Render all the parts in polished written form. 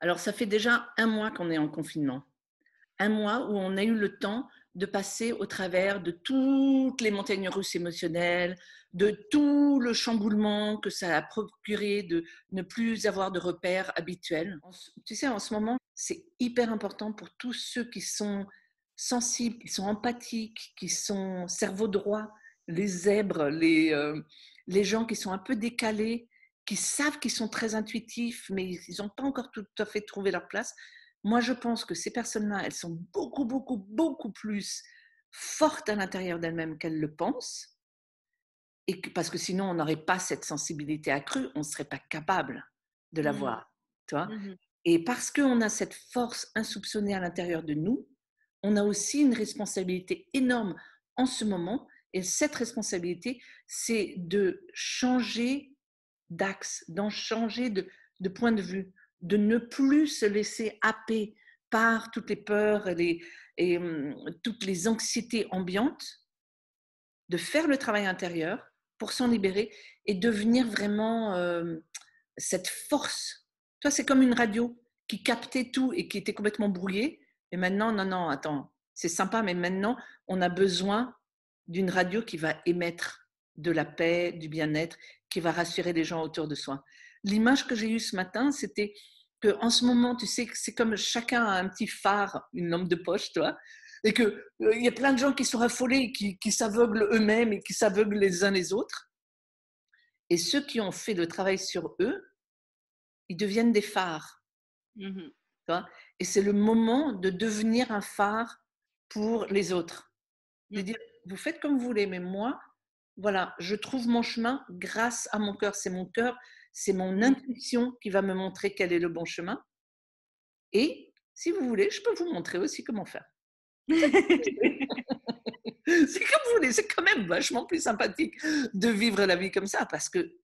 Alors, ça fait déjà un mois qu'on est en confinement. Un mois où on a eu le temps de passer au travers de toutes les montagnes russes émotionnelles, de tout le chamboulement que ça a procuré de ne plus avoir de repères habituels. Tu sais, en ce moment, c'est hyper important pour tous ceux qui sont sensibles, qui sont empathiques, qui sont cerveau droit, les zèbres, les gens qui sont un peu décalés, qui savent qu'ils sont très intuitifs, mais ils n'ont pas encore tout à fait trouvé leur place. Moi, je pense que ces personnes-là, elles sont beaucoup, beaucoup, beaucoup plus fortes à l'intérieur d'elles-mêmes qu'elles le pensent, parce que sinon, on n'aurait pas cette sensibilité accrue, on ne serait pas capable de Mmh. l'avoir, tu vois. Mmh. Et parce qu'on a cette force insoupçonnée à l'intérieur de nous, on a aussi une responsabilité énorme en ce moment. Et cette responsabilité, c'est de changer d'axe, d'en changer de point de vue, de ne plus se laisser happer par toutes les peurs et toutes les anxiétés ambiantes, de faire le travail intérieur pour s'en libérer et devenir vraiment cette force. Toi, c'est comme une radio qui captait tout et qui était complètement brouillée. Et maintenant, non, non, attends, c'est sympa, mais maintenant, on a besoin d'une radio qui va émettre de la paix, du bien-être, qui va rassurer les gens autour de soi. L'image que j'ai eue ce matin, c'était qu'en ce moment, tu sais, c'est comme chacun a un petit phare, une lampe de poche, toi, et qu'il y a plein de gens qui sont affolés, qui s'aveuglent eux-mêmes et qui s'aveuglent les uns les autres. Et ceux qui ont fait le travail sur eux, ils deviennent des phares. Mmh. Tu vois. Et c'est le moment de devenir un phare pour les autres. De Mmh. dire, vous faites comme vous voulez, mais moi, voilà, je trouve mon chemin grâce à mon cœur, c'est mon Mmh. intuition qui va me montrer quel est le bon chemin. Et si vous voulez, je peux vous montrer aussi comment faire. C'est comme vous voulez, c'est quand même vachement plus sympathique de vivre la vie comme ça parce que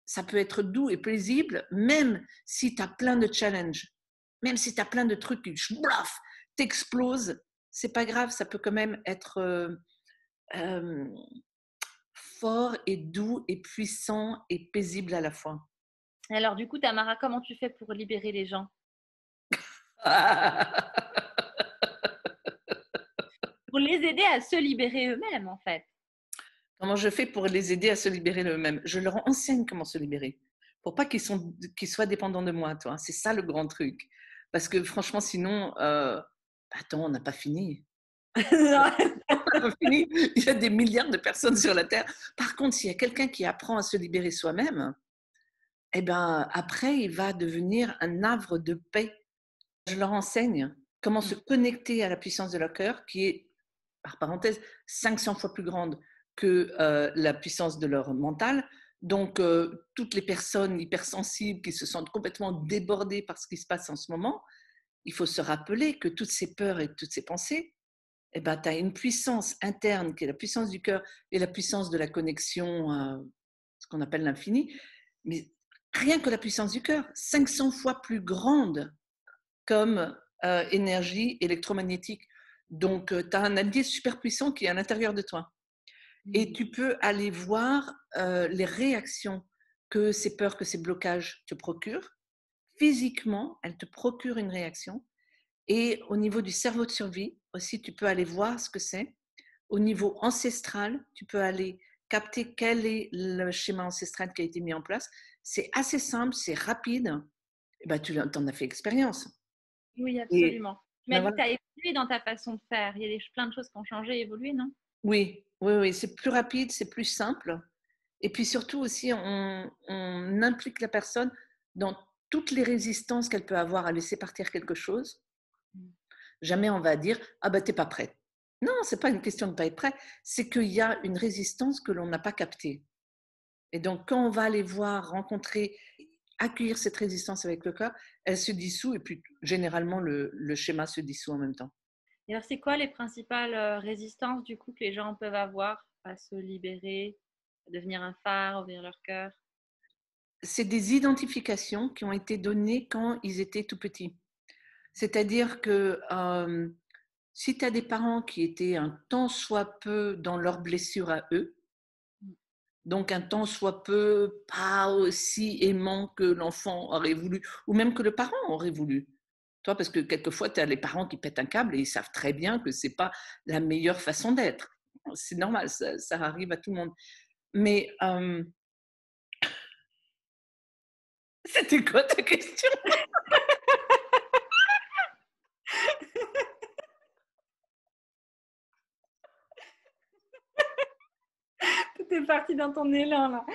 ça peut être doux et paisible, même si tu as plein de challenges, même si tu as plein de trucs qui blaf, t'explosent, c'est pas grave, ça peut quand même être euh, fort et doux et puissant et paisible à la fois. Alors du coup, Tamara, comment tu fais pour libérer les gens? Pour les aider à se libérer eux-mêmes, en fait. Comment je fais pour les aider à se libérer eux-mêmes? Je leur enseigne comment se libérer, pour pas qu'ils soient dépendants de moi, toi. C'est ça le grand truc. Parce que franchement, sinon, attends, on n'a pas fini. On n'a pas fini. Il y a des milliards de personnes sur la Terre. Par contre, s'il y a quelqu'un qui apprend à se libérer soi-même, eh ben, après, il va devenir un havre de paix. Je leur enseigne comment se Mmh. connecter à la puissance de leur cœur, qui est, par parenthèse, 500 fois plus grande que la puissance de leur mental. Donc, toutes les personnes hypersensibles qui se sentent complètement débordées par ce qui se passe en ce moment, il faut se rappeler que toutes ces peurs et toutes ces pensées, eh ben, tu as une puissance interne qui est la puissance du cœur et la puissance de la connexion, ce qu'on appelle l'infini. Mais rien que la puissance du cœur, 500 fois plus grande comme énergie électromagnétique. Donc, tu as un allié super puissant qui est à l'intérieur de toi. Et Mmh. tu peux aller voir les réactions que ces peurs, que ces blocages te procurent. Physiquement, elles te procurent une réaction. Et au niveau du cerveau de survie, aussi, tu peux aller voir ce que c'est. Au niveau ancestral, tu peux aller capter quel est le schéma ancestral qui a été mis en place. C'est assez simple, c'est rapide. Et ben, tu en as fait expérience. Oui, Et absolument. Tu m'as ben dit que voilà. tu as évolué dans ta façon de faire. Il y a plein de choses qui ont changé et évolué, non? Oui, oui, oui, c'est plus rapide, c'est plus simple. Et puis surtout aussi, on implique la personne dans toutes les résistances qu'elle peut avoir à laisser partir quelque chose. Mmh. Jamais on va dire ah ben t'es pas prête. Non, c'est pas une question de pas être prêt, c'est qu'il y a une résistance que l'on n'a pas captée. Et donc quand on va aller voir, rencontrer, accueillir cette résistance avec le cœur, elle se dissout et puis généralement le schéma se dissout en même temps. Et alors, c'est quoi les principales résistances du coup que les gens peuvent avoir à se libérer, à devenir un phare, ouvrir leur cœur? C'est des identifications qui ont été données quand ils étaient tout petits. C'est-à-dire que si tu as des parents qui étaient un tant soit peu dans leurs blessures à eux, Donc, un temps soit peu, pas aussi aimant que l'enfant aurait voulu, ou même que le parent aurait voulu. Toi, parce que quelquefois, tu as les parents qui pètent un câble et ils savent très bien que c'est pas la meilleure façon d'être. C'est normal, ça arrive à tout le monde. Mais c'était quoi ta question? Tout est parti dans ton élan là.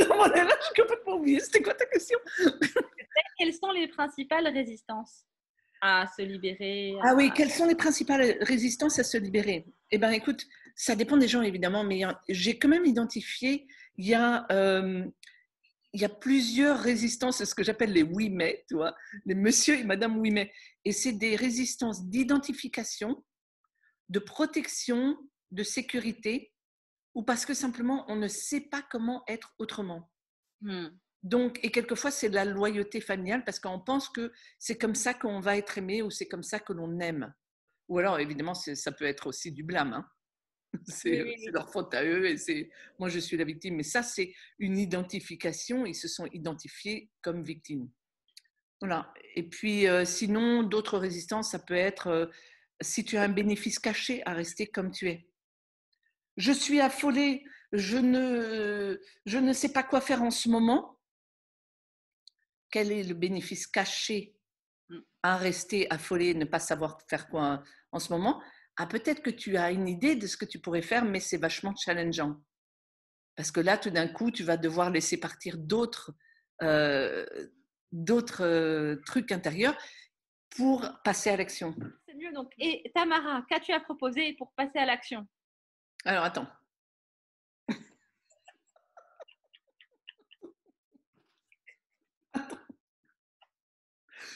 Dans mon élan, j'ai complètement oublié. C'était quoi ta question? Quelles sont les principales résistances à se libérer Ah oui, quelles sont les principales résistances à se libérer? Eh bien, écoute, ça dépend des gens évidemment, mais j'ai quand même identifié, il y a, il y a plusieurs résistances, c'est ce que j'appelle les oui mais, tu vois, les monsieur et madame oui mais. Et c'est des résistances d'identification, de protection, de sécurité, ou parce que simplement on ne sait pas comment être autrement. Donc, et quelquefois, c'est de la loyauté familiale parce qu'on pense que c'est comme ça qu'on va être aimé ou c'est comme ça que l'on aime. Ou alors, évidemment, ça peut être aussi du blâme. Hein. Oui, C'est oui, oui. leur faute à eux et moi, je suis la victime. Mais ça, c'est une identification. Ils se sont identifiés comme victimes. Voilà. Et puis, sinon, d'autres résistances, ça peut être si tu as un bénéfice caché à rester comme tu es. Je suis affolée, je ne sais pas quoi faire en ce moment. Quel est le bénéfice caché à rester affolé, ne pas savoir faire quoi en ce moment? Ah, peut-être que tu as une idée de ce que tu pourrais faire, mais c'est vachement challengeant. Parce que là, tout d'un coup, tu vas devoir laisser partir euh, d'autres trucs intérieurs pour passer à l'action. C'est mieux donc. Et Tamara, qu'as-tu à proposer pour passer à l'action? Alors, attends.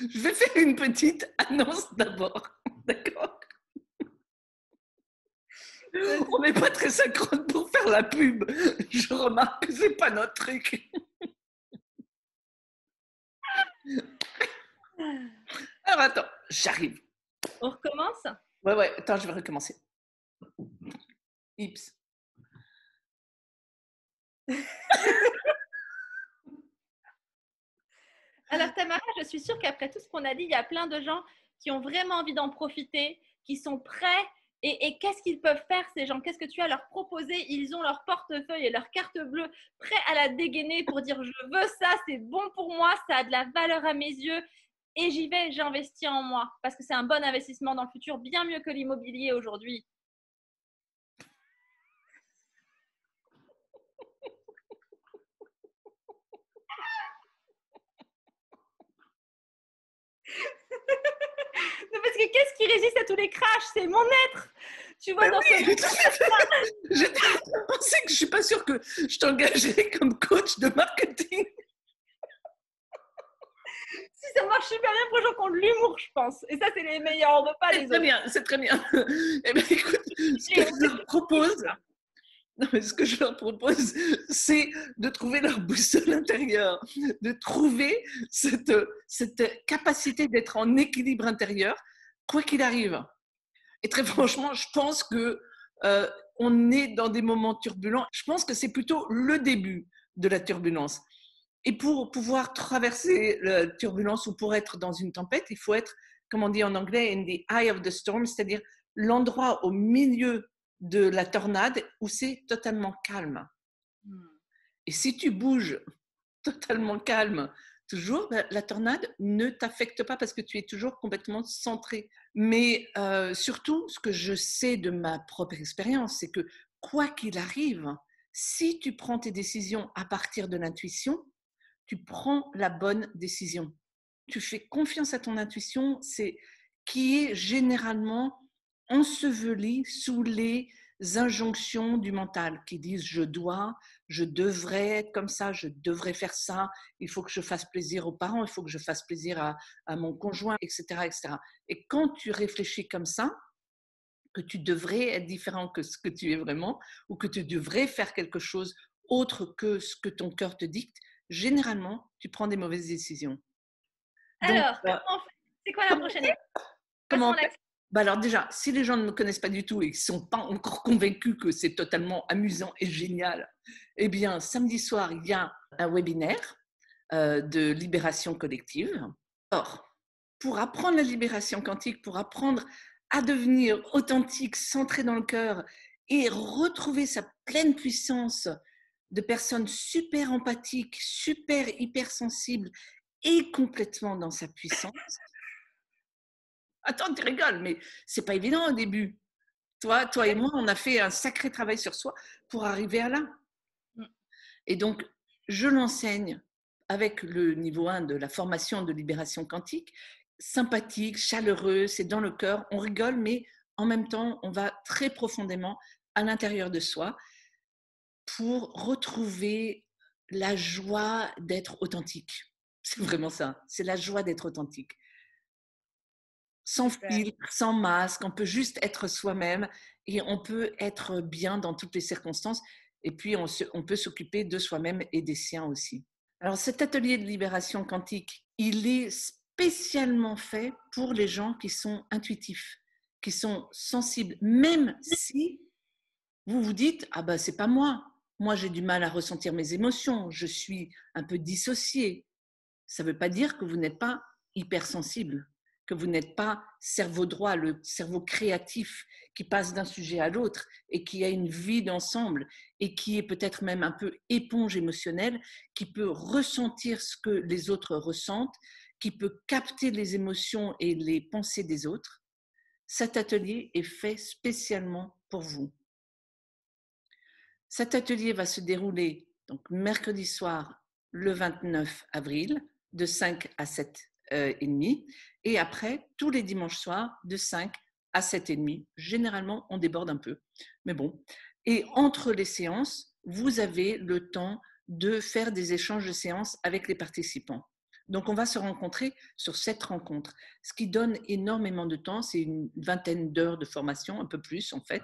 Je vais faire une petite annonce d'abord. D'accord? On n'est pas très synchrone pour faire la pub. Je remarque que c'est pas notre truc. Alors attends, j'arrive. On recommence? Ouais, attends, je vais recommencer. Ips. Alors Tamara, je suis sûre qu'après tout ce qu'on a dit, il y a plein de gens qui ont vraiment envie d'en profiter, qui sont prêts. Et qu'est-ce qu'ils peuvent faire, ces gens? Qu'est-ce que tu as à leur proposer? Ils ont leur portefeuille et leur carte bleue prêts à la dégainer pour dire je veux ça, c'est bon pour moi, ça a de la valeur à mes yeux et j'y vais, j'investis en moi parce que c'est un bon investissement dans le futur, bien mieux que l'immobilier aujourd'hui. Non, parce que qu'est-ce qui résiste à tous les crashs? C'est mon être. Tu vois, Ben dans oui, ce j'étais en train de penser que je suis pas sûre que je t'engagerais comme coach de marketing. si ça marche super bien pour les gens qui ont de l'humour, je pense. Et ça, c'est les meilleurs, on ne veut pas les C'est très autres. bien, c'est très bien. Eh bien, écoute, ce que je leur propose, non, mais ce que je leur propose, c'est de trouver leur boussole intérieure, de trouver cette capacité d'être en équilibre intérieur, quoi qu'il arrive. Et très franchement, je pense que on est dans des moments turbulents. Je pense que c'est plutôt le début de la turbulence. Et pour pouvoir traverser la turbulence ou pour être dans une tempête, il faut être, comme on dit en anglais, in the eye of the storm, c'est-à-dire l'endroit au milieu de la tornade où c'est totalement calme. Et si tu bouges totalement calme toujours, la tornade ne t'affecte pas parce que tu es toujours complètement centré. Mais surtout, ce que je sais de ma propre expérience, c'est que quoi qu'il arrive, si tu prends tes décisions à partir de l'intuition, tu prends la bonne décision. Tu fais confiance à ton intuition, c'est qui est généralement ensevelie sous les injonctions du mental qui disent je dois, je devrais être comme ça, je devrais faire ça, il faut que je fasse plaisir aux parents, il faut que je fasse plaisir à mon conjoint, etc., etc. Et quand tu réfléchis comme ça, que tu devrais être différent que ce que tu es vraiment, ou que tu devrais faire quelque chose autre que ce que ton cœur te dicte, généralement, tu prends des mauvaises décisions. Donc, Alors, comment on fait? C'est quoi la prochaine étape? comment Passons on à fait? l'action. Alors déjà, si les gens ne me connaissent pas du tout et qu'ils ne sont pas encore convaincus que c'est totalement amusant et génial Eh bien, samedi soir, il y a un webinaire de libération collective. Alors, pour apprendre la libération quantique, pour apprendre à devenir authentique, centré dans le cœur et retrouver sa pleine puissance de personne super empathique, super hypersensible et complètement dans sa puissance. Attends, tu rigoles, mais c'est pas évident au début. Toi et moi, on a fait un sacré travail sur soi pour arriver à là. Et donc, je l'enseigne avec le niveau 1 de la formation de libération quantique, sympathique, chaleureux, c'est dans le cœur, on rigole, mais en même temps, on va très profondément à l'intérieur de soi pour retrouver la joie d'être authentique. C'est vraiment ça, c'est la joie d'être authentique. Sans filtre, sans masque, on peut juste être soi-même et on peut être bien dans toutes les circonstances. Et puis, on peut s'occuper de soi-même et des siens aussi. Alors, cet atelier de libération quantique, il est spécialement fait pour les gens qui sont intuitifs, qui sont sensibles, même si vous vous dites, ah ben, c'est pas moi. Moi, j'ai du mal à ressentir mes émotions. Je suis un peu dissociée. Ça ne veut pas dire que vous n'êtes pas hypersensible, que vous n'êtes pas cerveau droit, le cerveau créatif qui passe d'un sujet à l'autre et qui a une vie d'ensemble et qui est peut-être même un peu éponge émotionnelle, qui peut ressentir ce que les autres ressentent, qui peut capter les émotions et les pensées des autres. Cet atelier est fait spécialement pour vous. Cet atelier va se dérouler donc mercredi soir, le 29 avril, de 5 à 7h30, et après, tous les dimanches soirs, de 5 à 7h30. Généralement, on déborde un peu, mais bon. Et entre les séances, vous avez le temps de faire des échanges de séances avec les participants. Donc, on va se rencontrer sur cette rencontre, ce qui donne énormément de temps. C'est une vingtaine d'heures de formation, un peu plus en fait.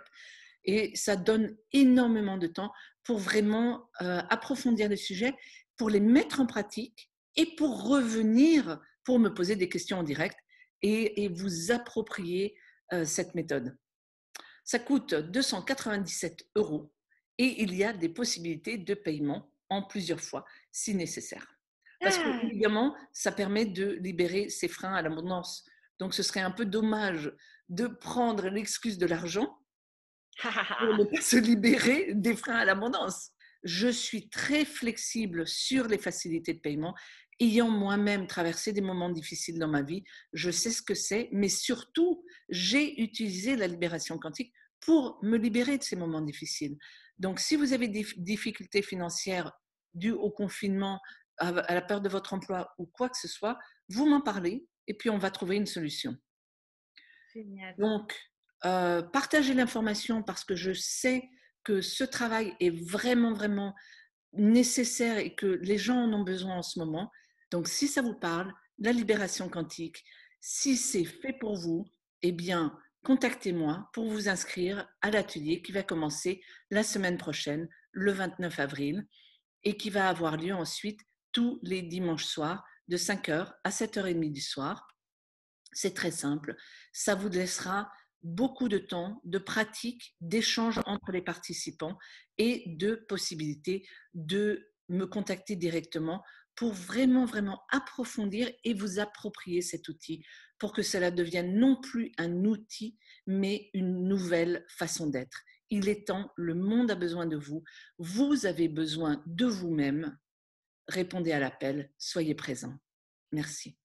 Et ça donne énormément de temps pour vraiment approfondir les sujets, pour les mettre en pratique et pour revenir, pour me poser des questions en direct et vous approprier cette méthode. Ça coûte 297 € et il y a des possibilités de paiement en plusieurs fois si nécessaire. Parce que, évidemment, ça permet de libérer ses freins à l'abondance. Donc, ce serait un peu dommage de prendre l'excuse de l'argent pour ne pas se libérer des freins à l'abondance. Je suis très flexible sur les facilités de paiement. Ayant moi-même traversé des moments difficiles dans ma vie, je sais ce que c'est, mais surtout, j'ai utilisé la libération quantique pour me libérer de ces moments difficiles. Donc, si vous avez des difficultés financières dues au confinement, à la perte de votre emploi ou quoi que ce soit, vous m'en parlez et puis on va trouver une solution. Génial. Donc, partagez l'information parce que je sais que ce travail est vraiment, vraiment nécessaire et que les gens en ont besoin en ce moment. Donc, si ça vous parle, la libération quantique, si c'est fait pour vous, eh bien, contactez-moi pour vous inscrire à l'atelier qui va commencer la semaine prochaine, le 29 avril, et qui va avoir lieu ensuite tous les dimanches soirs de 5h à 7h30 du soir. C'est très simple. Ça vous laissera beaucoup de temps de pratique, d'échange entre les participants et de possibilités de me contacter directement pour vraiment, vraiment approfondir et vous approprier cet outil pour que cela devienne non plus un outil, mais une nouvelle façon d'être. Il est temps, le monde a besoin de vous, vous avez besoin de vous-même. Répondez à l'appel, soyez présents. Merci.